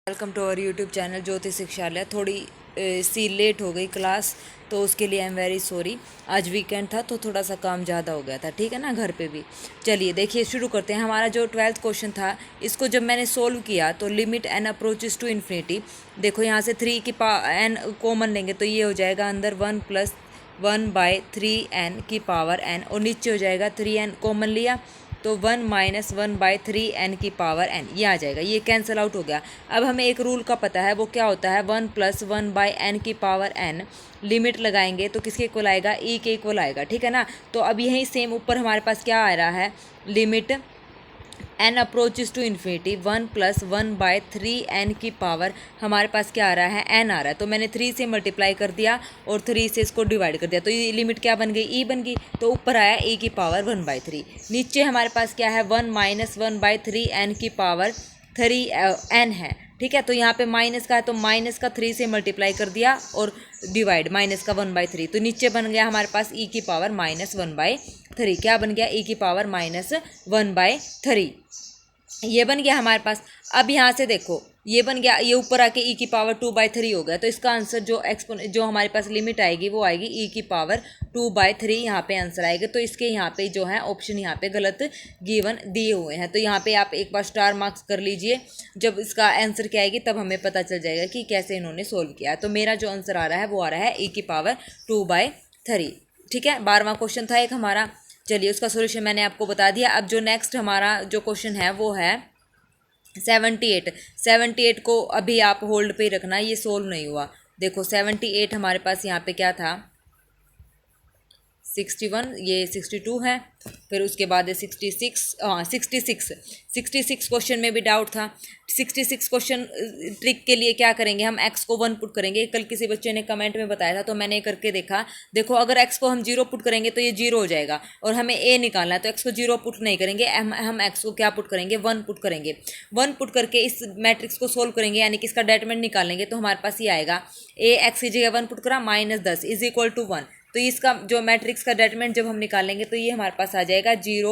Welcome to our YouTube channel Jyoti Shikshalaya. थोड़ी सी late हो गई क्लास, तो उसके लिए आई एम वेरी सॉरी। आज वीकेंड था तो थोड़ा सा काम ज़्यादा हो गया था, ठीक है ना, घर पे भी। चलिए देखिए शुरू करते हैं। हमारा जो 12th क्वेश्चन था, इसको जब मैंने सोल्व किया तो limit n approaches to infinity. देखो यहाँ से 3 की एन कॉमन लेंगे तो ये हो जाएगा अंदर 1 + 1/3n की पावर n, और नीचे हो जाएगा 3n कॉमन लिया तो 1 - 1/3n की पावर n, ये आ जाएगा। ये कैंसिल आउट हो गया। अब हमें एक रूल का पता है, वो क्या होता है, 1 + 1/n की पावर n। लिमिट लगाएंगे तो किसके इक्वल आएगा, e के इक्वल आएगा, ठीक है ना। तो अब यहीं सेम ऊपर हमारे पास क्या आ रहा है, limit n approaches to infinity 1 + 1/3n की पावर, हमारे पास क्या आ रहा है, n आ रहा है। तो मैंने 3 से मल्टीप्लाई कर दिया और 3 से इसको डिवाइड कर दिया, तो ये लिमिट क्या बन गई, e बन गई। तो ऊपर आया e की पावर 1/3। नीचे हमारे पास क्या है, 1 - 1/3n की पावर 3n है, ठीक है। तो यहाँ पे माइनस का है तो माइनस का 3 से मल्टीप्लाई कर दिया और डिवाइड माइनस का 1/3, तो नीचे बन गया हमारे पास e की पावर -1/3। क्या बन गया, e की पावर -1/3, ये बन गया हमारे पास। अब यहाँ से देखो ये बन गया, ये ऊपर आके e की पावर 2/3 हो गया। तो इसका आंसर जो हमारे पास लिमिट आएगी वो आएगी e की पावर 2/3, यहाँ पे आंसर आएगा। तो इसके यहाँ पे जो है ऑप्शन यहाँ पे गलत गिवन दिए हुए हैं। तो यहाँ पे आप एक बार स्टार मार्क्स कर लीजिए, जब इसका आंसर क्या आएगी तब हमें पता चल जाएगा कि कैसे इन्होंने सोल्व किया। तो मेरा जो आंसर आ रहा है वो आ रहा है e की पावर 2/3, ठीक है। 12वां क्वेश्चन था एक हमारा। चलिए उसका सोल्यूशन मैंने आपको बता दिया। अब जो नेक्स्ट हमारा जो क्वेश्चन है वो है 78 को अभी आप होल्ड पे रखना, ये सोल्व नहीं हुआ। देखो 78 हमारे पास यहाँ पे क्या था, 61, ये 62 है, फिर उसके बाद है 66। हाँ 66 क्वेश्चन में भी डाउट था। 66 क्वेश्चन ट्रिक के लिए क्या करेंगे, हम x को 1 पुट करेंगे। कल किसी बच्चे ने कमेंट में बताया था तो मैंने करके देखा। देखो अगर x को हम 0 पुट करेंगे तो ये 0 हो जाएगा, और हमें a निकालना है तो x को 0 पुट नहीं करेंगे, हम x को क्या पुट करेंगे, 1 पुट करेंगे। 1 पुट करके इस मैट्रिक्स को सोल्व करेंगे, यानी कि इसका डेटरमिनेंट निकालेंगे। तो हमारे पास ये आएगा, a x की जगह 1 पुट करा -10 = 1। तो इसका जो मैट्रिक्स का डेटरमिनेंट जब हम निकालेंगे तो ये हमारे पास आ जाएगा 0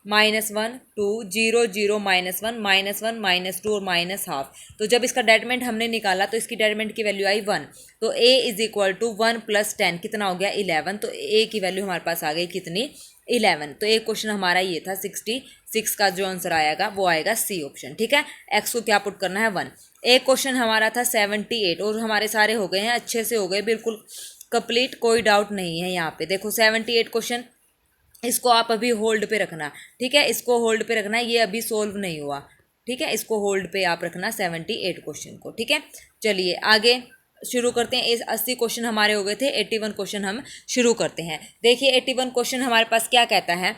-1 2 0 0 -1 -1 -2 और -½ तो जब इसका डेटरमिनेंट हमने निकाला तो इसकी डेटरमिनेंट की वैल्यू आई 1। तो a = 1 + 10 कितना हो गया, 11। तो a की वैल्यू हमारे पास आ गई कितनी, 11। तो एक क्वेश्चन हमारा ये था 66 का जो आंसर आएगा वो आएगा सी ऑप्शन, ठीक है। x को क्या पुट करना है, 1। एक क्वेश्चन हमारा था 78, और हमारे सारे हो गए हैं, अच्छे से हो गए, बिल्कुल कंप्लीट, कोई डाउट नहीं है। यहाँ पे देखो 78 क्वेश्चन, इसको आप अभी होल्ड पे रखना, ठीक है। इसको होल्ड पे रखना, ये अभी सोल्व नहीं हुआ, ठीक है। इसको होल्ड पे आप रखना 78 क्वेश्चन को, ठीक है। चलिए आगे शुरू करते हैं। इस 80 क्वेश्चन हमारे हो गए थे, 81 क्वेश्चन हम शुरू करते हैं। देखिए 81 क्वेश्चन हमारे पास क्या कहता है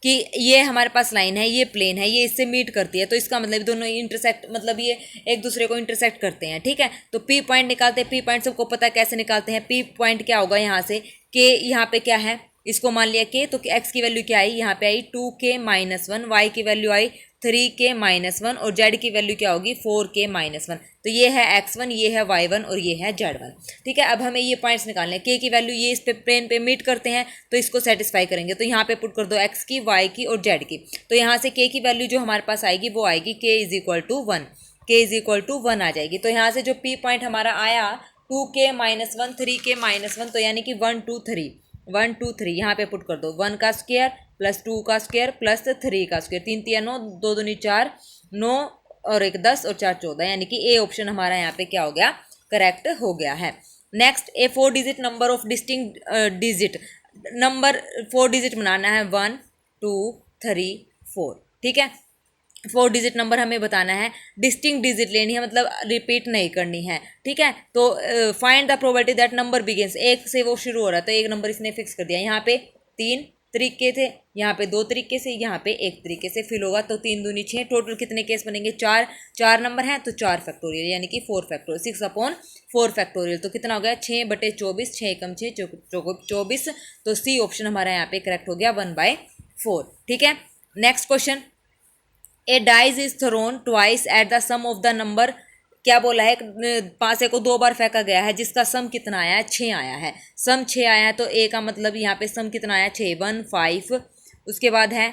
कि ये हमारे पास लाइन है, ये प्लेन है, ये इससे मीट करती है, तो इसका मतलब दोनों इंटरसेक्ट, मतलब ये एक दूसरे को इंटरसेक्ट करते हैं, ठीक है। तो पी पॉइंट निकालते हैं। पी पॉइंट सबको पता है कैसे निकालते हैं। पी पॉइंट क्या होगा, यहाँ से के, यहाँ पे क्या है, इसको मान लिया के, तो एक्स की वैल्यू क्या आई, यहाँ पे आई 2k-1, वाई की वैल्यू आई 3k-1, और जेड की वैल्यू क्या होगी 4k-1। तो ये है x1, ये है y1 और ये है z1, ठीक है। अब हमें ये पॉइंट्स निकालने हैं। k की वैल्यू ये इस पे प्लेन पे मीट करते हैं तो इसको सेटिस्फाई करेंगे। तो यहाँ पे पुट कर दो x की, y की और z की। तो यहाँ से k की वैल्यू जो हमारे पास आएगी वो आएगी k = 1, k = 1 आ जाएगी। तो यहाँ से जो p पॉइंट हमारा आया 2k-1 3k-1, तो यानी कि 1 2 3 1 2 3 यहाँ पे पुट कर दो। 1 का स्क्वायर प्लस 2 का स्क्वायर प्लस 3 का स्क्वायर, 3 3 9, 2 दूनी 4, 9 और 1 10 और 4 14, यानी कि ए ऑप्शन हमारा यहाँ पे क्या हो गया, करेक्ट हो गया है। Next, a 4 digit number of distinct digit, number 4 digit बनाना है, 1 2 3 4, ठीक है। 4 डिजिट नंबर हमें बताना है, डिस्टिंक्ट डिजिट लेनी है, मतलब रिपीट नहीं करनी है, ठीक है। तो find the probability that number begins, एक से वो शुरू हो रहा है तो एक नंबर इसने फिक्स कर दिया। यहाँ पे 3 तरीके थे, यहाँ पे 2 तरीके से, यहाँ पे 1 तरीके से फिल होगा। तो 3 दूनी 6, टोटल कितने केस बनेंगे, 4 नंबर हैं तो 4 फैक्टोरियल, यानी कि 4 फैक्टोरियल, 6/4 फैक्टोरियल। तो कितना हो गया, 6/24, 6 कम 6 24। तो सी ऑप्शन हमारा यहाँ पे करेक्ट हो गया, 1/4, ठीक है। Next question, a dies is thrown twice at the sum of the number, क्या बोला है, पासे को 2 बार फेंका गया है जिसका सम कितना आया है, 6 आया है। सम 6 आया है तो ए का मतलब यहाँ पे सम कितना आया, 6 1 5, उसके बाद है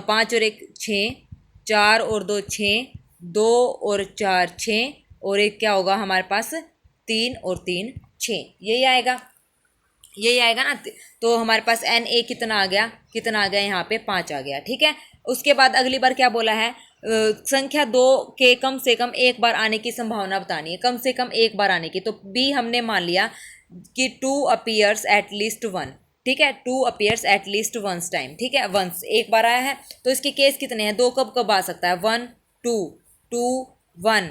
5 और 1 6, 4 और 2 6, 2 और 4 6, और एक क्या होगा हमारे पास 3 और 3 6, यही आएगा ना। तो हमारे पास कितना आ गया यहाँ पे 5 आ गया, ठीक है। उसके बाद अगली बार क्या बोला है, संख्या 2 के कम से कम एक बार आने की संभावना बतानी है, कम से कम एक बार आने की। तो बी हमने मान लिया कि 2 अपीयर्स एट लीस्ट 1, ठीक है, 2 appears at least once time, ठीक है, वंस एक बार आया है। तो इसके केस कितने हैं, 2 कब कब आ सकता है, 1 2 2 1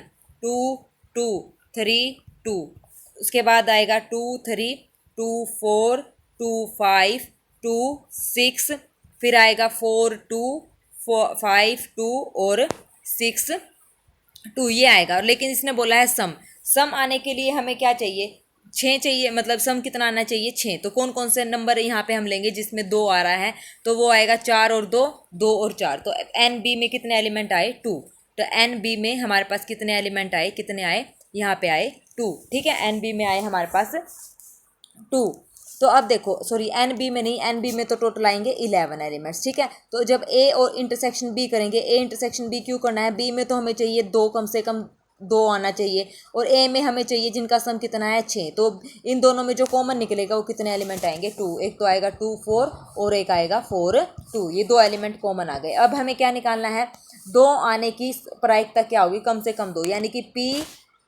2 2 3 2, उसके बाद आएगा 2 3 2 4 2 5 2 6, फिर आएगा 4 2 5 2 और 6 2, ये आएगा। लेकिन इसने बोला है सम आने के लिए हमें क्या चाहिए, 6 चाहिए, मतलब सम कितना आना चाहिए 6। तो कौन कौन से नंबर यहाँ पे हम लेंगे जिसमें 2 आ रहा है, तो वो आएगा 4 और 2 2 और 4। तो एन बी में कितने एलिमेंट आए 2, तो एन बी में हमारे पास कितने एलिमेंट आए, कितने आए, यहाँ पे आए 2, ठीक है, एन बी में आए हमारे पास 2। तो अब देखो, सॉरी एन बी में नहीं, एन बी में तो टोटल आएंगे 11 एलिमेंट्स, ठीक है। तो जब ए और इंटरसेक्शन बी करेंगे, ए इंटरसेक्शन बी क्यों करना है, बी में तो हमें चाहिए 2, कम से कम 2 आना चाहिए, और ए में हमें चाहिए जिनका सम कितना है 6। तो इन दोनों में जो कॉमन निकलेगा वो कितने एलिमेंट आएंगे 2, एक तो आएगा 2 4 और एक आएगा 4 2, ये 2 एलिमेंट कॉमन आ गए। अब हमें क्या निकालना है, 2 आने की प्रायिकता क्या होगी, कम से कम 2, यानी कि P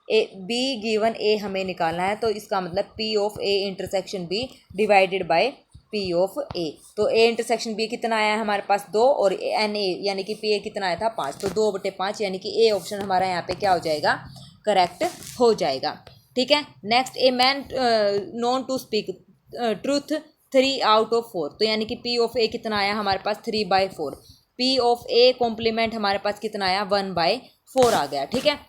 A B given A हमें निकालना है। तो इसका मतलब P of A intersection B divided by P of A. तो ए इंटरसेक्शन बी कितना आया है हमारे पास 2, और एन ए यानी कि पी ए कितना आया था 5, तो 2/5, यानी कि ए ऑप्शन हमारा यहाँ पे क्या हो जाएगा, करेक्ट हो जाएगा, ठीक है। Next, a man known to speak truth 3 out of 4, तो यानी कि पी ऑफ ए कितना आया हमारे पास 3/4, पी ऑफ ए कॉम्प्लीमेंट हमारे पास कितना आया 1/4 आ गया, ठीक है।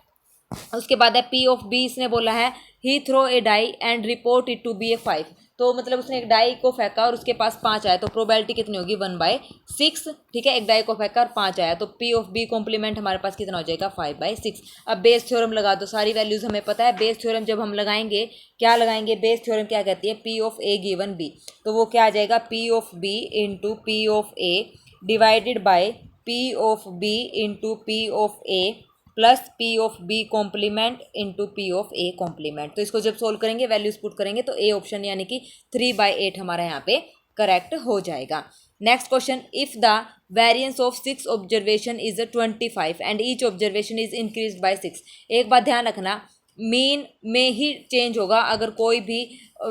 उसके बाद है पी ऑफ बी, इसने बोला है he throw a die and report it to be a 5, तो मतलब उसने एक डाई को फेंका और उसके पास 5 आया, तो प्रोबेबिलिटी कितनी होगी 1/6, ठीक है, एक डाई को फेंका और 5 आया, तो पी ऑफ बी कॉम्प्लीमेंट हमारे पास कितना हो जाएगा 5/6। अब बेस थ्योरम लगा दो, सारी वैल्यूज हमें पता है। बेस थ्योरम जब हम लगाएंगे, क्या लगाएंगे, बेस थ्योरम क्या कहती है, P of A given B, तो वो क्या आ जाएगा, P of B into P of A divided by P of B into P of A plus P of B complement into P of A complement. तो इसको जब solve करेंगे, values put करेंगे, तो ए ऑप्शन यानी कि 3/8 हमारा यहाँ पे करेक्ट हो जाएगा। Next question, if the variance of 6 observation is 25 and each observation is increase by 6, एक बात ध्यान रखना, मीन में ही चेंज होगा, अगर कोई भी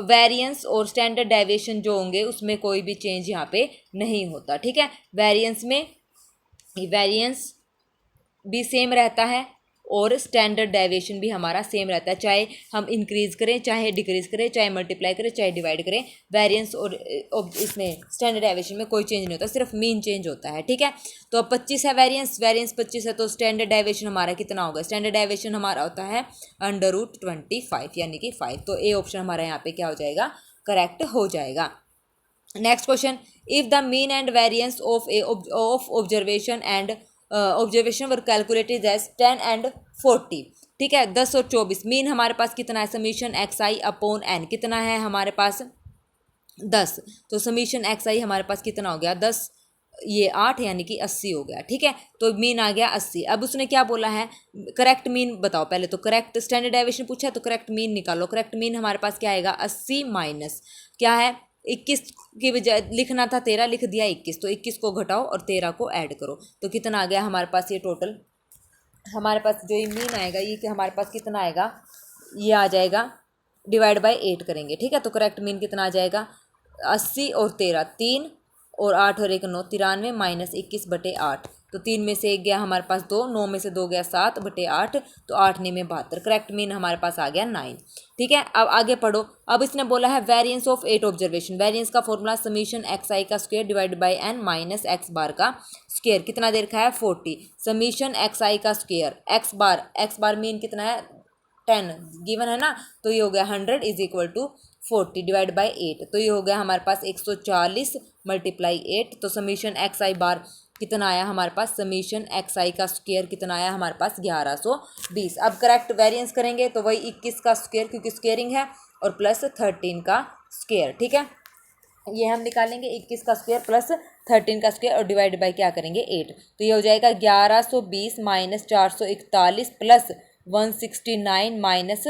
वेरिएंस और स्टैंडर्ड डेविएशन जो होंगे उसमें कोई भी चेंज यहाँ पे नहीं होता, ठीक है। वेरिएंस भी सेम रहता है और स्टैंडर्ड डेविएशन भी हमारा सेम रहता है, चाहे हम इंक्रीज करें, चाहे डिक्रीज करें, चाहे मल्टीप्लाई करें, चाहे डिवाइड करें, वेरिएंस और इसमें स्टैंडर्ड डेविएशन में कोई चेंज नहीं होता, सिर्फ मीन चेंज होता है, ठीक है। तो अब 25 है वेरिएंस 25 है, तो स्टैंडर्ड डेविएशन हमारा कितना होगा, स्टैंडर्ड डेविएशन हमारा होता है √25 यानी कि 5, तो ए ऑप्शन हमारा यहाँ पे क्या हो जाएगा, करेक्ट हो जाएगा। Next question, if the mean and variance of observation and observation were calculated as 10 and 40, ठीक है, 10 और 24, मीन हमारे पास कितना है, समीशन एक्स आई अपॉन एन कितना है हमारे पास 10, तो समीशन एक्स आई हमारे पास कितना हो गया 10, ये 8 यानी कि 80 हो गया, ठीक है। तो मीन आ गया 80। अब उसने क्या बोला है, करेक्ट मीन बताओ पहले, तो करेक्ट स्टैंडर्ड डेविएशन पूछा है तो करेक्ट मीन निकालो। करेक्ट मीन हमारे पास क्या आएगा 80 माइनस क्या है 21 की बजाय लिखना था 13, लिख दिया 21, तो 21 को घटाओ और 13 को ऐड करो, तो कितना आ गया हमारे पास, ये टोटल हमारे पास जो ये मीन आएगा ये कि हमारे पास कितना आएगा, ये आ जाएगा डिवाइड बाय 8 करेंगे, ठीक है। तो करेक्ट मीन कितना आ जाएगा 80 और 13 3 और 8 और 1 9 93 माइनस 21/8, तो 3 में से 1 गया हमारे पास 2, 9 में से 2 गया 7/8, तो 8 9 में 72, करेक्ट मीन हमारे पास आ गया 9, ठीक है। अब आगे पढ़ो, अब इसने बोला है वेरिएंस ऑफ 8 ऑब्जर्वेशन, वेरिएंस का फॉर्मूला समीशन एक्स आई का square divide by n minus x bar का स्क्वायर, कितना दे रखा है 40, समीशन एक्स आई का स्क्वायर एक्स बार मीन कितना है 10 गिवन है ना, तो ये हो गया 100 is equal to 40 divide by 8, तो ये हो गया हमारे पास 140 मल्टीप्लाई 8, तो समीशन एक्स आई बार कितना आया हमारे पास, समीशन एक्स आई का स्क्वायर कितना आया हमारे पास 1120। अब करेक्ट वेरिएंस करेंगे तो वही 21 का स्क्वायर क्योंकि स्क्वेयरिंग है और प्लस 13 का स्क्वायर, ठीक है। ये हम निकालेंगे 21 का स्क्वायर प्लस 13 का स्क्वायर और डिवाइड बाय क्या करेंगे 8। तो ये हो जाएगा 1120 माइनस 441 प्लस 169 माइनस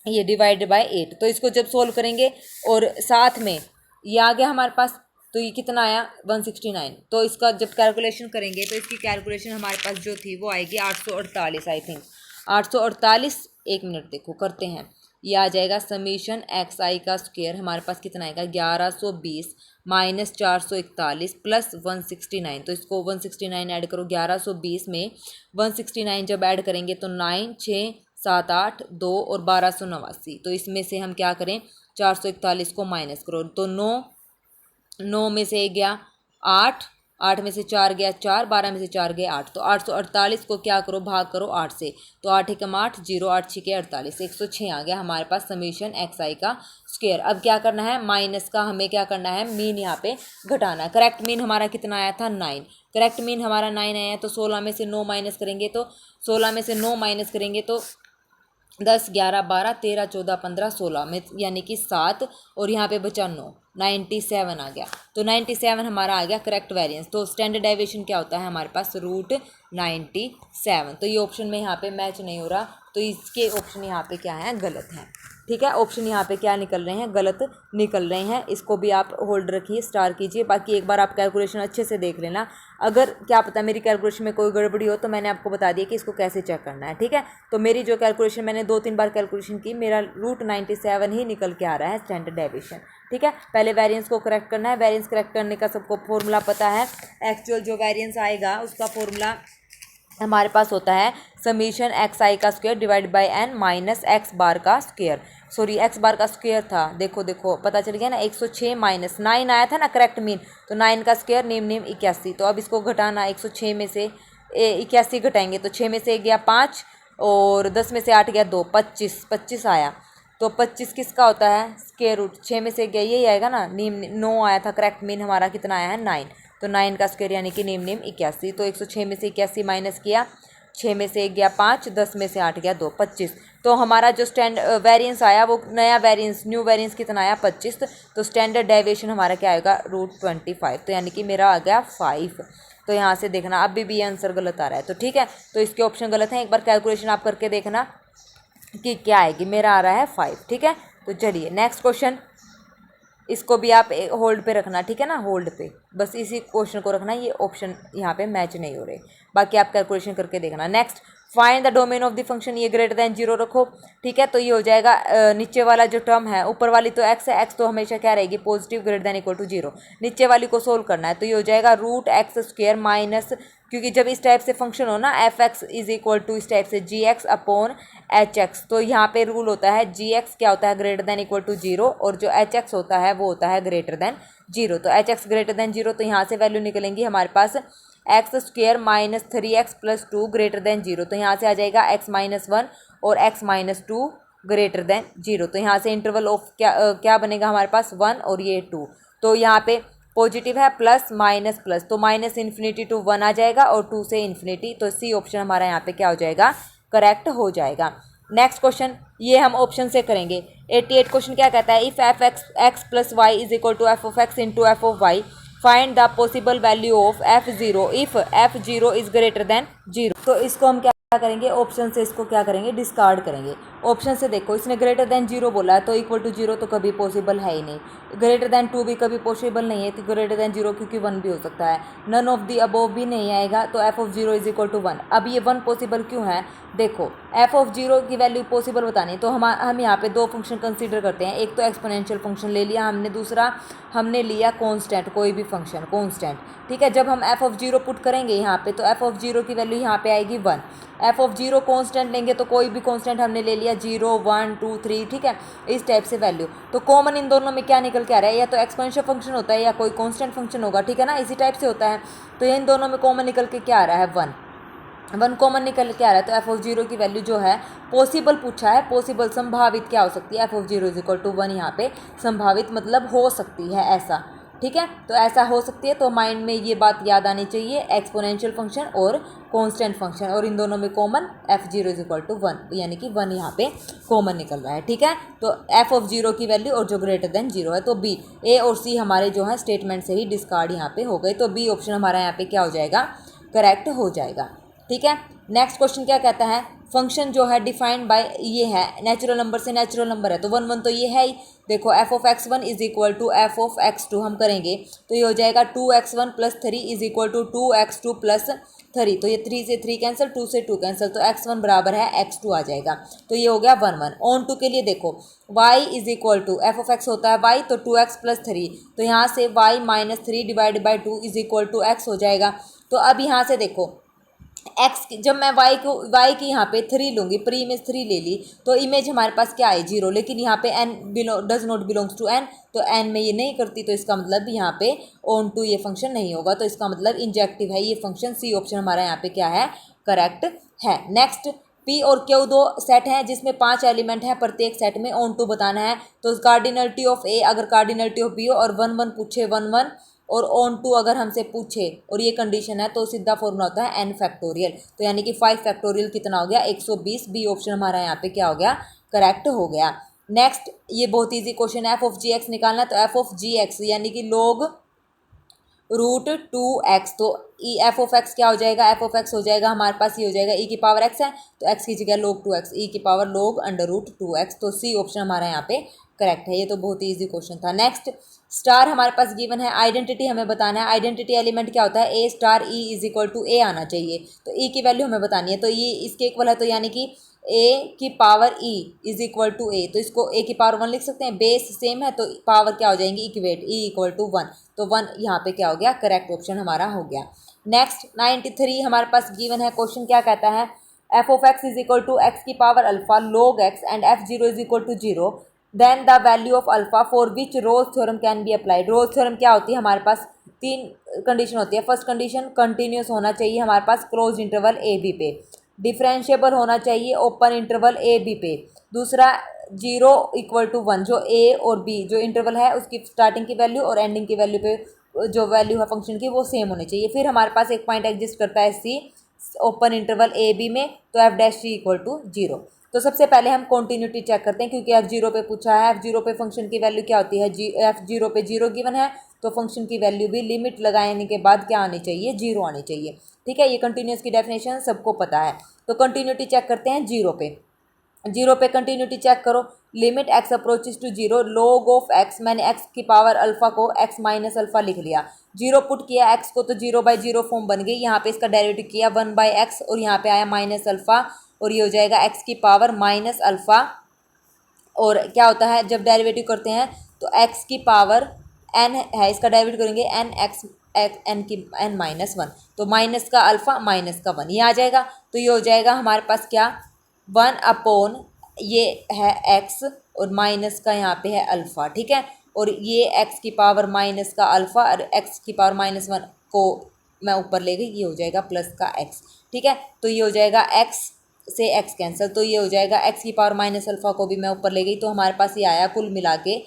ये डिवाइड बाय 8। तो इसको जब सोल्व करेंगे और साथ में ये आ गया हमारे पास, तो ये कितना आया 169। तो इसका जब कैलकुलेशन करेंगे तो इसकी कैलकुलेशन हमारे पास जो थी वो आएगी 848 आई थिंक 848। एक मिनट देखो करते हैं, ये आ जाएगा समीशन एक्स आई का स्क्वायर हमारे पास कितना आएगा 1120 माइनस 441 प्लस 169। तो इसको 169 ऐड करो, 1120 में 169 जब ऐड करेंगे तो 9 6 7 8 2 और 1289। तो इसमें से हम क्या करें 441 को माइनस करो तो 9 में से एक गया 8, 8 में से 4 गया 4, 12 में से 4 गए 8। तो 848 को क्या करो भाग करो 8 से, तो 8 एकम 8 0 8 6 के 48 106 आ गया हमारे पास समीशन एक्स आई का स्क्वायर। अब क्या करना है माइनस का हमें क्या करना है मीन यहाँ पे घटाना। करेक्ट मीन हमारा कितना आया था 9, करेक्ट मीन हमारा 9 आया। तो 16 में से 9 माइनस करेंगे तो 16 में से 9 माइनस करेंगे तो 10 11 12 13 14 15 16 में यानी कि 7 और यहाँ पे बचा 9 97 आ गया। तो 97 हमारा आ गया करेक्ट वेरिएंस। तो स्टैंडर्ड डेविएशन क्या होता है हमारे पास √97। तो ये ऑप्शन में यहाँ पे मैच नहीं हो रहा, तो इसके ऑप्शन यहाँ पे क्या है गलत है। ठीक है, ऑप्शन यहाँ पे क्या निकल रहे हैं गलत निकल रहे हैं। इसको भी आप होल्ड रखिए, स्टार कीजिए। बाकी एक बार आप कैलकुलेशन अच्छे से देख लेना, अगर क्या पता मेरी कैलकुलेशन में कोई गड़बड़ी हो तो मैंने आपको बता दिया कि इसको कैसे चेक करना है। ठीक है, तो मेरी जो कैलकुलेशन मैंने 2-3 बार कैलकुलेशन की, मेरा √97 ही निकल के आ रहा है स्टैंडर्ड डेविएशन। ठीक है, पहले वेरिएंस को करेक्ट करना है। वेरिएंस करेक्ट करने का सबको फॉर्मूला पता है। एक्चुअल जो वेरिएंस आएगा उसका फॉर्मूला हमारे पास होता है समीशन एक्स आई का square divide by n minus x bar का स्क्वायर। सॉरी एक्स बार का स्क्वायर था, देखो देखो पता चल गया ना। 106 माइनस 9 आया था ना करेक्ट मीन, तो 9 का स्क्वायर नेम 81। तो अब इसको घटाना 106 में से 81 घटाएंगे तो 6 में से गया 5 और 10 में से 8 गया 2, 25 आया। तो 25 किसका होता है स्क्वायर रूट, 6 में से गया यही आएगा ना। नेम 9 आया था, करेक्ट मीन हमारा कितना आया है 9। तो 9 का स्क्वायर यानी कि नेम 81। तो 106 में से 81 माइनस किया, 6 में से 1 गया 5, 10 में से 8 गया 2, 25। तो हमारा जो वेरिएंस आया वो नया वेरिएंस न्यू वेरिएंस कितना आया 25। तो स्टैंडर्ड डेविएशन हमारा क्या आएगा √25। तो यानी कि मेरा आ गया 5। तो यहाँ से देखना अभी भी ये आंसर गलत आ रहा है। तो ठीक है, तो इसके ऑप्शन गलत हैं। एक बार कैलकुलेशन आप करके देखना कि क्या आएगी। मेरा आ रहा है 5। ठीक है, तो चलिए नेक्स्ट क्वेश्चन, इसको भी आप होल्ड पे रखना। ठीक है ना, होल्ड पे बस इसी क्वेश्चन को रखना। ये ऑप्शन यहाँ पे मैच नहीं हो रहे, बाकी आप कैलकुलेशन करके देखना। Next, find the domain of the function ये ग्रेटर देन 0 रखो। ठीक है, तो ये हो जाएगा नीचे वाला जो टर्म है, ऊपर वाली तो x है, x तो हमेशा क्या रहेगी positive greater than equal to 0। नीचे वाली को सोल्व करना है, तो ये हो जाएगा √x² माइनस, क्योंकि जब इस टाइप से फंक्शन हो ना f(x) इज इक्वल टू इस टाइप से gx अपॉन hx, तो यहाँ पे रूल होता है gx क्या होता है ग्रेटर देन इक्वल टू 0 और जो hx होता है वो होता है ग्रेटर देन 0। तो hx ग्रेटर देन 0, तो यहाँ से वैल्यू निकलेंगी हमारे पास x² minus 3x plus 2 greater than 0। तो यहाँ से आ जाएगा x माइनस 1 और x माइनस 2 ग्रेटर देन 0। तो यहाँ से इंटरवल ऑफ क्या बनेगा हमारे पास 1 और ये 2। तो यहाँ पे पॉजिटिव है प्लस माइनस प्लस, तो माइनस इन्फिनिटी टू 1 आ जाएगा और 2 से इन्फिनिटी। तो सी ऑप्शन हमारा यहाँ पे क्या हो जाएगा करेक्ट हो जाएगा। नेक्स्ट क्वेश्चन ये हम ऑप्शन से करेंगे। 88 क्वेश्चन क्या कहता है, if f(x) plus y is equal to f(x) into f(y) find the possible value of f0 if f0 is greater than 0। तो इसको हम क्या करेंगे ऑप्शन से इसको क्या करेंगे डिस्कार्ड करेंगे। ऑप्शन से देखो इसने ग्रेटर देन 0 बोला है, तो इक्वल टू 0 तो कभी पॉसिबल है ही नहीं। ग्रेटर देन 2 भी कभी पॉसिबल नहीं है, तो ग्रेटर देन 0 क्योंकि 1 भी हो सकता है। नन ऑफ दी अबोव भी नहीं आएगा, तो f(0) इज इक्वल टू 1। अब ये 1 पॉसिबल क्यों है, देखो f(0) की वैल्यू पॉसिबल बतानी, तो हम यहाँ पे 2 फंक्शन कंसीडर करते हैं। एक तो एक्सपोनेंशियल फंक्शन ले लिया हमने, दूसरा हमने लिया कांस्टेंट, कोई भी फंक्शन कांस्टेंट। ठीक है, जब हम f(0) पुट करेंगे यहाँ पे, तो f(0) की वैल्यू यहाँ पे आएगी 1। f(0) कांस्टेंट लेंगे तो कोई भी कांस्टेंट हमने ले लिया 0 1 2 3। ठीक है, इस टाइप से वैल्यू। तो कॉमन इन दोनों में क्या निकल के आ रहा है, या तो एक्सपोनेंशियल फंक्शन होता है या कोई कांस्टेंट फंक्शन होगा। ठीक है ना, इसी टाइप से होता है। तो इन दोनों में कॉमन निकल के क्या आ रहा है 1 कॉमन निकल के आ रहा है। तो f(0) की वैल्यू जो है पॉसिबल पूछा है, पॉसिबल संभावित क्या हो सकती है f(0) इज इक्वल टू 1। यहाँ पे संभावित मतलब हो सकती है ऐसा। ठीक है, तो ऐसा हो सकती है। तो माइंड में ये बात याद आनी चाहिए, एक्सपोनेंशियल फंक्शन और कांस्टेंट फंक्शन, और इन दोनों में common f0 is equal to 1, यानी कि 1 यहाँ पे कॉमन निकल रहा है। ठीक है, तो f ऑफ 0 की वैल्यू और जो ग्रेटर देन 0 है, तो b, a और c हमारे जो है स्टेटमेंट से ही डिस्कार्ड यहाँ पे हो गए, तो b ऑप्शन हमारा यहाँ पे क्या हो जाएगा, करेक्ट हो जाएगा। ठीक है, नेक्स्ट क्वेश्चन क्या कहता है, फंक्शन जो है डिफाइंड बाय, ये है नेचुरल नंबर से नेचुरल नंबर है, तो 1 1 तो ये है ही। देखो f of x1 is equal to f of x2 हम करेंगे तो ये हो जाएगा 2x1 plus 3 is equal to 2x2 plus 3, तो ये 3 से 3 कैंसिल, 2 से 2 कैंसिल, तो x1 बराबर है x2 आ जाएगा, तो ये हो गया 1 1। ऑन टू के लिए देखो y is equal to f of x होता है y, तो 2x प्लस 3, तो यहाँ से y minus 3 divide by 2 is equal to x हो जाएगा। तो अब यहाँ से देखो एक्स, जब मैं y की यहाँ पे 3 लूँगी, प्री इमेज 3 ले ली, तो इमेज हमारे पास क्या है 0, लेकिन यहाँ पे n does not belongs to n, तो n में ये नहीं करती, तो इसका मतलब यहाँ पे ऑन टू ये फंक्शन नहीं होगा, तो इसका मतलब इंजेक्टिव है ये फंक्शन, सी ऑप्शन हमारा यहाँ पे क्या है, करेक्ट है। नेक्स्ट, P और Q दो सेट हैं जिसमें 5 एलिमेंट हैं, प्रत्येक सेट में ऑन टू बताना है, तो कार्डिनलिटी ऑफ A, अगर कार्डिनलिटी ऑफ B हो और 1 1 पूछे 1 1 और ऑन टू अगर हमसे पूछे और ये कंडीशन है, तो सीधा फॉर्मूला होता है n फैक्टोरियल, तो यानी कि 5 फैक्टोरियल कितना हो गया 120, बी ऑप्शन हमारा यहाँ पे क्या हो गया, करेक्ट हो गया। नेक्स्ट, ये बहुत इजी क्वेश्चन है, f ऑफ जी एक्स निकालना, तो f ऑफ जी एक्स यानी कि log रूट 2x, तो f ऑफ x क्या हो जाएगा, f ऑफ x हो जाएगा हमारे पास, ये हो जाएगा e की पावर x है, तो x की जगह log 2x, e की power log under root 2x, तो सी ऑप्शन हमारा यहाँ पे करेक्ट है। ये तो बहुत ही ईजी क्वेश्चन था। नेक्स्ट, स्टार हमारे पास गिवन है, आइडेंटिटी हमें बताना है, आइडेंटिटी एलिमेंट क्या होता है, a star e is equal to a आना चाहिए, तो e की वैल्यू हमें बतानी है, तो ये इसके इक्वल है, तो यानी कि a की power e is equal to a, तो इसको a की पावर 1 लिख सकते हैं, बेस सेम है तो पावर क्या हो जाएंगी इक्वेट, e इक्वल टू 1, तो 1 यहाँ पे क्या हो गया, करेक्ट ऑप्शन हमारा हो गया। नेक्स्ट 93 हमारे पास गिवन है, क्वेश्चन क्या कहता है, f of x is equal to x की power alpha log x and f0 is equal to 0, then the value of alpha for which Rolle's theorem can be applied. Rolle's theorem क्या होती है, हमारे पास 3 condition होती है। First condition, continuous होना चाहिए हमारे पास क्लोज इंटरवल ए बी पे, डिफरेंशिएबल होना चाहिए ओपन इंटरवल ए बी पे, दूसरा 0 इक्वल टू 1, जो ए और बी जो इंटरवल है उसकी स्टार्टिंग की वैल्यू और एंडिंग की वैल्यू पे जो वैल्यू है फंक्शन की वो सेम होनी चाहिए। फिर हमारे पास एक पॉइंट एग्जिस्ट करता है c open interval a b में, तो f dash c equal to 0। तो सबसे पहले हम कॉन्टिन्यूटी चेक करते हैं, क्योंकि f0 पे पूछा है, f0 पे फंक्शन की वैल्यू क्या होती है, f0 पे 0 गिवन है, तो फंक्शन की वैल्यू भी लिमिट लगाने के बाद क्या आनी चाहिए, 0 आनी चाहिए। ठीक है, ये कंटिन्यूस की डेफिनेशन सबको पता है। तो कंटिन्यूटी चेक करते हैं 0 पे, 0 पे कंटिन्यूटी चेक करो, limit x approaches to 0 log of x, मैंने x की पावर अल्फा को x माइनस अल्फा लिख लिया, 0 पुट किया x को, तो 0/0 फॉर्म बन गई, यहाँ पे इसका डेरिवेटिव किया 1/x और यहाँ पे आया माइनस अल्फा, और ये हो जाएगा x की पावर माइनस अल्फा, और क्या होता है जब डेरिवेटिव करते हैं तो x की पावर n है, इसका डेरिवेटिव करेंगे n की n माइनस 1, तो माइनस का अल्फा माइनस का 1 ये आ जाएगा, तो ये हो जाएगा हमारे पास क्या 1 अपॉन ये है x और माइनस का यहाँ पे है अल्फ़ा। ठीक है, और ये x की पावर माइनस का अल्फ़ा और x की पावर माइनस 1 को मैं ऊपर ले गई, ये हो जाएगा प्लस का x। ठीक है, तो ये हो जाएगा x से x कैंसिल, तो ये हो जाएगा x की पावर माइनस अल्फ़ा को भी मैं ऊपर ले गई, तो हमारे पास ये आया कुल मिला के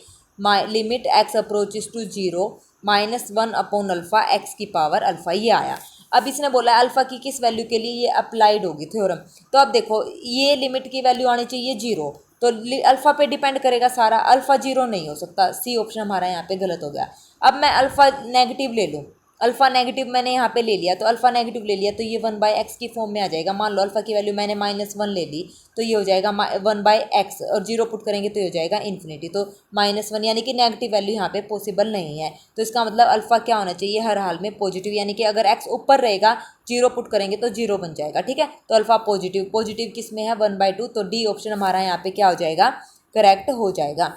limit x approaches to 0 -1 upon alpha x की पावर अल्फ़ा, ये आया। अब इसने बोला है अल्फ़ा की किस वैल्यू के लिए ये अप्लाइड होगी थ्योरम, तो अब देखो ये लिमिट की वैल्यू आनी चाहिए 0, तो अल्फ़ा पे डिपेंड करेगा सारा, अल्फ़ा 0 नहीं हो सकता, सी ऑप्शन हमारा यहाँ पे गलत हो गया। अब मैं अल्फ़ा नेगेटिव ले लूँ, अल्फ़ा नेगेटिव मैंने यहाँ पे ले लिया, तो अल्फ़ा नेगेटिव ले लिया तो ये 1/x की फॉर्म में आ जाएगा। मान लो अल्फ़ा की वैल्यू मैंने -1 ले ली, तो ये हो जाएगा 1/x और 0 पुट करेंगे तो ये हो जाएगा इन्फिनिटी, तो -1 यानी कि नेगेटिव वैल्यू यहाँ पे पॉसिबल नहीं है, तो इसका मतलब अल्फ़ा क्या होना चाहिए हर हाल में पॉजिटिव, यानी कि अगर x ऊपर रहेगा 0 पुट करेंगे तो 0 बन जाएगा। ठीक है, तो अल्फ़ा पॉजिटिव, पॉजिटिव किस में है 1/2, तो डी ऑप्शन हमारा यहाँ पे क्या हो जाएगा, करेक्ट हो जाएगा।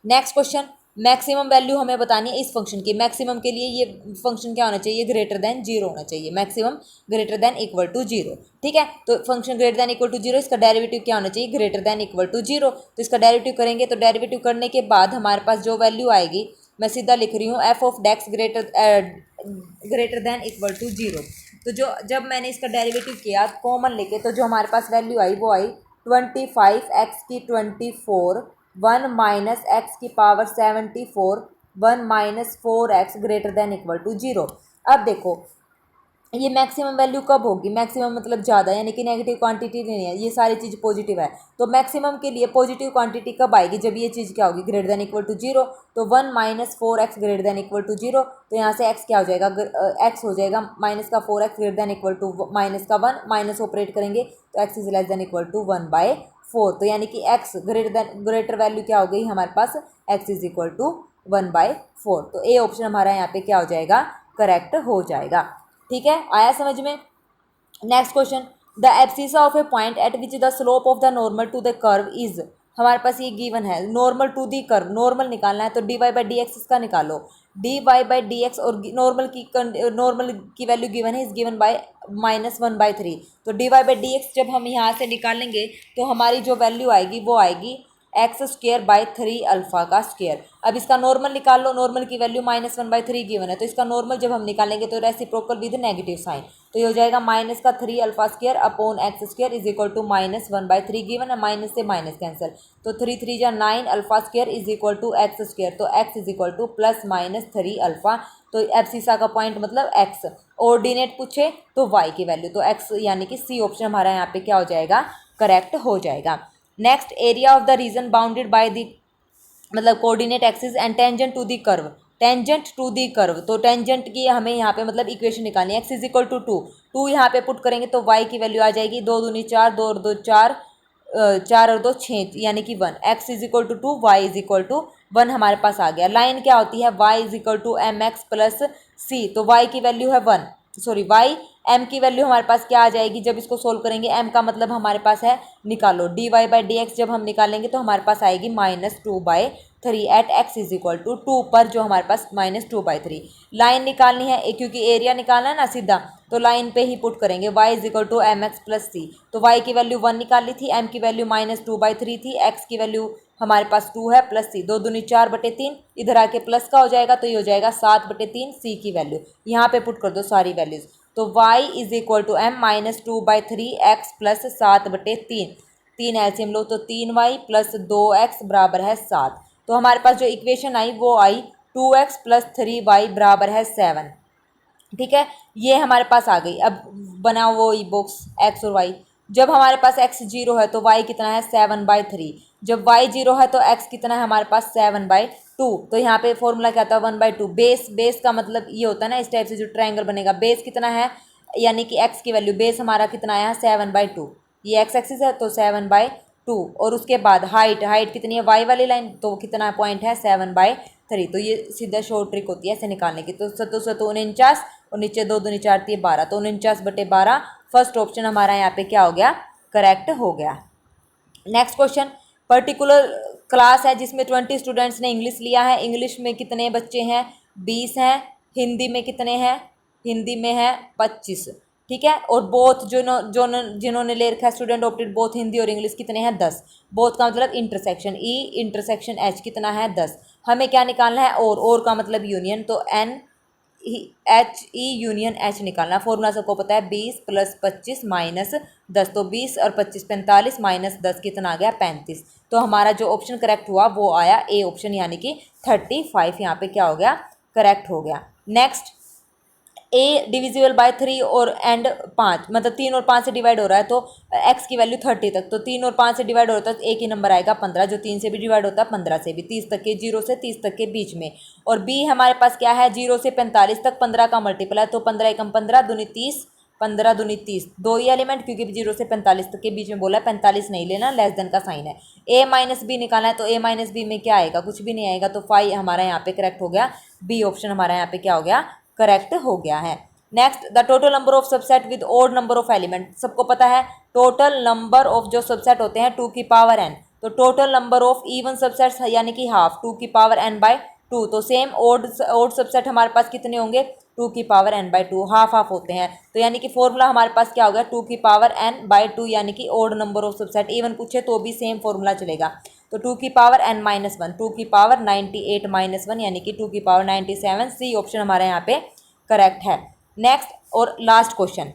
नेक्स्ट क्वेश्चन, मैक्सिमम वैल्यू हमें बतानी है इस फंक्शन की, मैक्सिमम के लिए ये फंक्शन क्या होना चाहिए, ग्रेटर देन 0 होना चाहिए, maximum greater than equal to 0। ठीक है, तो function greater than equal to 0, इसका डेरिवेटिव क्या होना चाहिए, ग्रेटर देन इक्वल टू 0, तो इसका डेरिवेटिव करेंगे, तो डेरिवेटिव करने के बाद हमारे पास जो वैल्यू आएगी, मैं सीधा लिख रही हूँ f ऑफ डेक्स ग्रेटर देन इक्वल टू 0, तो जो जब मैंने इसका डेरिवेटिव किया कॉमन लेके, तो जो हमारे पास वैल्यू आई वो आई 25x की 24 1 - x की power 74 1 minus 4x greater than equal to 0। अब देखो ये मैक्सिमम वैल्यू कब होगी, मैक्सिमम मतलब ज़्यादा, यानी कि नेगेटिव क्वांटिटी नहीं है, ये सारी चीज़ पॉजिटिव है। तो मैक्सिमम के लिए पॉजिटिव क्वांटिटी कब आएगी, जब ये चीज़ क्या होगी, ग्रेटर देन इक्वल टू 0। तो 1 minus 4x greater than equal to 0, तो यहाँ से x क्या हो जाएगा, x हो जाएगा माइनस का 4x greater than equal to minus का 1, माइनस ऑपरेट करेंगे तो x is less than equal to 1/4। तो यानी कि x ग्रेटर वैल्यू क्या हो गई हमारे पास, x इज इक्वल टू 1/4। तो ए ऑप्शन हमारा यहाँ पे क्या हो जाएगा, करेक्ट हो जाएगा। ठीक है, आया समझ में। Next question, the abscissa of a point at which the slope of the normal to the curve is. हमारे पास ये गिवन है, normal to the curve, normal निकालना है तो d y by d x इसका निकालो, d y by d x, और नॉर्मल की वैल्यू गिवन है, इज गिवन बाय -1/3। तो d y by d x जब हम यहाँ से निकालेंगे तो हमारी जो वैल्यू आएगी वो आएगी x²/3 अल्फा का स्क्वायर। अब इसका नॉर्मल निकाल लो, नॉर्मल की वैल्यू -1/3 गिवन है, तो इसका नॉर्मल जब हम निकालेंगे तो रेसिप्रोकल विद नेगेटिव साइन, तो ये हो जाएगा -3 alpha square upon x² is equal to -1/3 given है, माइनस से माइनस कैंसिल, तो 3 3 जा 9 alpha square is equal to x², तो x is equal to +-3 alpha. तो एब्सिसा का पॉइंट मतलब x, ऑर्डिनेट पूछे तो y की वैल्यू, तो x यानी कि सी ऑप्शन हमारा यहाँ पे क्या हो जाएगा, करेक्ट हो जाएगा। Next, area of the region bounded by the मतलब coordinate axis and tangent to the curve, tangent to the curve, तो टेंजेंट की हमें यहाँ पे मतलब इक्वेशन निकालनी है, x इज इक्वल टू 2 यहाँ पे पुट करेंगे तो y की वैल्यू आ जाएगी 2 दूनी 4, 2 और 2 4, 4 और 2 6 यानी कि 1, x is equal to 2, y is equal to 1 हमारे पास आ गया। लाइन क्या होती है, y is equal to mx plus c, तो y की वैल्यू है 1, सॉरी y, m की वैल्यू हमारे पास क्या आ जाएगी, जब इसको सोल्व करेंगे m का मतलब हमारे पास है निकालो, dy बाई डी एक्स जब हम निकालेंगे तो हमारे पास आएगी -2/3 at x is equal to 2 पर, जो हमारे पास -2/3। लाइन निकालनी है क्योंकि एरिया निकालना है ना सीधा, तो लाइन पे ही पुट करेंगे, y is equal to mx plus c, तो y की वैल्यू 1 निकाली थी, m की वैल्यू -2/3 थी, x की वैल्यू हमारे पास 2 है प्लस c, 2 दूनी 4/3, इधर आके प्लस का हो जाएगा तो ये हो जाएगा 7/3 c की वैल्यू, यहाँ पे पुट कर दो सारी वैल्यूज, तो y is equal to m -2/3 x plus 7/3, 3 LCM लो तो 3y प्लस 2x बराबर है 7। तो हमारे पास जो इक्वेशन आई वो आई 2x प्लस 3y बराबर है 7। ठीक है, ये हमारे पास आ गई। अब बनाओ वो बॉक्स x और y, जब हमारे पास x 0 है तो y कितना है 7/3, जब y 0 है तो x कितना है हमारे पास 7/2। तो यहाँ पे फॉर्मूला क्या था 1/2, बेस का मतलब ये होता है ना, इस टाइप से जो ट्रायंगल बनेगा, बेस कितना है यानी कि x की वैल्यू, बेस हमारा कितना आया 7/2, ये x एक्सिस है तो 7/2, और उसके बाद हाइट कितनी है y वाली लाइन, तो कितना पॉइंट है 7/3। तो ये सीधा शॉर्ट ट्रिक होती है ऐसे निकालने की, तो 49 और नीचे 2 दूनी 4 3 12, तो 49/12 फर्स्ट ऑप्शन हमारा यहाँ पे क्या हो गया, करेक्ट हो गया। नेक्स्ट क्वेश्चन, पर्टिकुलर क्लास है जिसमें 20 स्टूडेंट्स ने इंग्लिश लिया है, इंग्लिश में कितने बच्चे हैं 20 हैं, हिंदी में कितने हैं, हिंदी में है 25। ठीक है, और बोथ जिन्होंने ले रखा है स्टूडेंट ऑप्टेड बोथ हिंदी और इंग्लिश कितने हैं 10, बोथ का मतलब इंटरसेक्शन ई इंटरसेक्शन एच कितना है 10। हमें क्या निकालना है, और का मतलब यूनियन, तो N H E union H निकालना, फॉर्मूला सबको पता है 20 + 25 - 10, तो 20 और 25 45 - 10 कितना आ गया 35। तो हमारा जो ऑप्शन करेक्ट हुआ वो आया ए ऑप्शन, यानी कि 35 यहाँ पे क्या हो गया, करेक्ट हो गया। नेक्स्ट, ए डिविजिबल बाय 3 और एंड 5, मतलब 3 और 5 से डिवाइड हो रहा है तो x की वैल्यू 30 तक, तो 3 और 5 से डिवाइड होता है तो एक ही नंबर आएगा 15, जो 3 से भी डिवाइड होता है 15 से भी, 30 तक के, 0 से 30 तक के बीच में। और b हमारे पास क्या है 0 से 45 तक 15 का मल्टीपल है, तो 15 एकम 15 दूनी 30, 15 दूनी 30, दो ही एलिमेंट क्योंकि 0 से 45 तक के बीच में बोला है, 45 नहीं लेना, लेस देन का साइन है। a माइनस बी निकालना है तो a माइनस बी में क्या आएगा, कुछ भी नहीं आएगा, तो 5 हमारा यहाँ पे करेक्ट हो गया, बी ऑप्शन हमारा यहाँ पे क्या हो गया, करेक्ट हो गया है। Next, the total number of subset with odd number of element, सबको पता है टोटल नंबर ऑफ जो सबसेट होते हैं 2 की पावर n, तो total number of even subsets यानी कि हाफ 2 की पावर n/2, तो सेम ऑड सबसेट हमारे पास कितने होंगे 2 की पावर n/2, हाफ होते हैं, तो यानी कि फॉर्मूला हमारे पास क्या हो गया 2 की पावर n/2, यानी कि odd number of subset, even पूछे तो भी सेम फॉर्मूला चलेगा, तो 2 की पावर n-1, 2 की पावर 98 - 1 यानी कि 2 की पावर 97, सी ऑप्शन हमारे यहाँ पे करेक्ट है। नेक्स्ट और last question,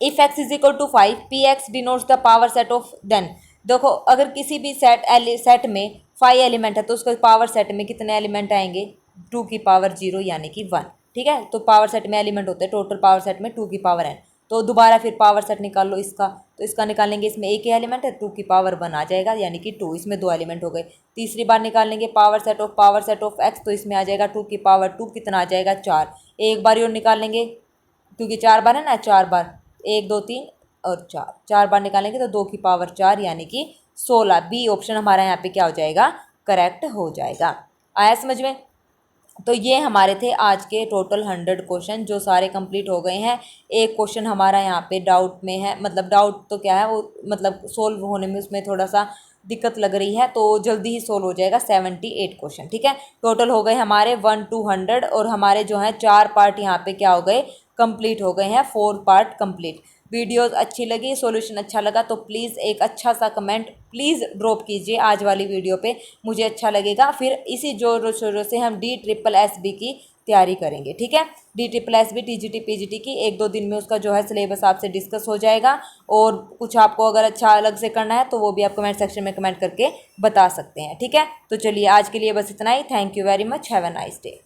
if x is equal to 5 px denotes the power set of then, देखो अगर किसी भी सेट में 5 एलिमेंट है तो उसका पावर सेट में कितने एलिमेंट आएंगे, 2 की पावर 0 यानी कि 1। ठीक है, तो पावर सेट में एलिमेंट होते हैं टोटल पावर सेट में 2 की पावर n। तो दोबारा फिर पावर सेट निकाल लो इसका, तो इसका निकालेंगे, इसमें एक ही एलिमेंट है 2 की पावर 1 आ जाएगा यानी कि 2, इसमें 2 एलिमेंट हो गए। तीसरी बार निकालेंगे पावर सेट ऑफ x, तो इसमें आ जाएगा 2 की पावर 2 कितना आ जाएगा 4। एक बार और निकाल लेंगे क्योंकि 4 बार है ना, 4 बार, 1 2 3 और 4, 4 बार निकालेंगे तो 2 की पावर 4 यानी कि 16। बी ऑप्शन हमारा यहाँ पे क्या हो जाएगा, करेक्ट हो जाएगा। आया समझ में। तो ये हमारे थे आज के टोटल 100 क्वेश्चन जो सारे कंप्लीट हो गए हैं। एक क्वेश्चन हमारा यहाँ पे डाउट में है, मतलब डाउट तो क्या है वो, मतलब सोल्व होने में उसमें थोड़ा सा दिक्कत लग रही है, तो जल्दी ही सोल्व हो जाएगा। 78 क्वेश्चन, ठीक है। टोटल हो गए हमारे 1 to 100 और हमारे जो हैं 4 पार्ट यहाँ पे क्या हो गए, कंप्लीट हो गए हैं, 4 पार्ट कंप्लीट। वीडियोस अच्छी लगी, सॉल्यूशन अच्छा लगा तो प्लीज़ एक अच्छा सा कमेंट प्लीज़ ड्रॉप कीजिए आज वाली वीडियो पे, मुझे अच्छा लगेगा। फिर इसी जोर शोरों से हम DSSB की तैयारी करेंगे, ठीक है। DSSB TGT PGT की 1-2 दिन में उसका जो है सिलेबस आपसे डिस्कस हो जाएगा। और कुछ आपको अगर अच्छा अलग से करना है तो वो भी आप कमेंट सेक्शन में कमेंट करके बता सकते हैं, ठीक है। तो चलिए आज के लिए बस इतना ही। Thank you very much, have a nice day.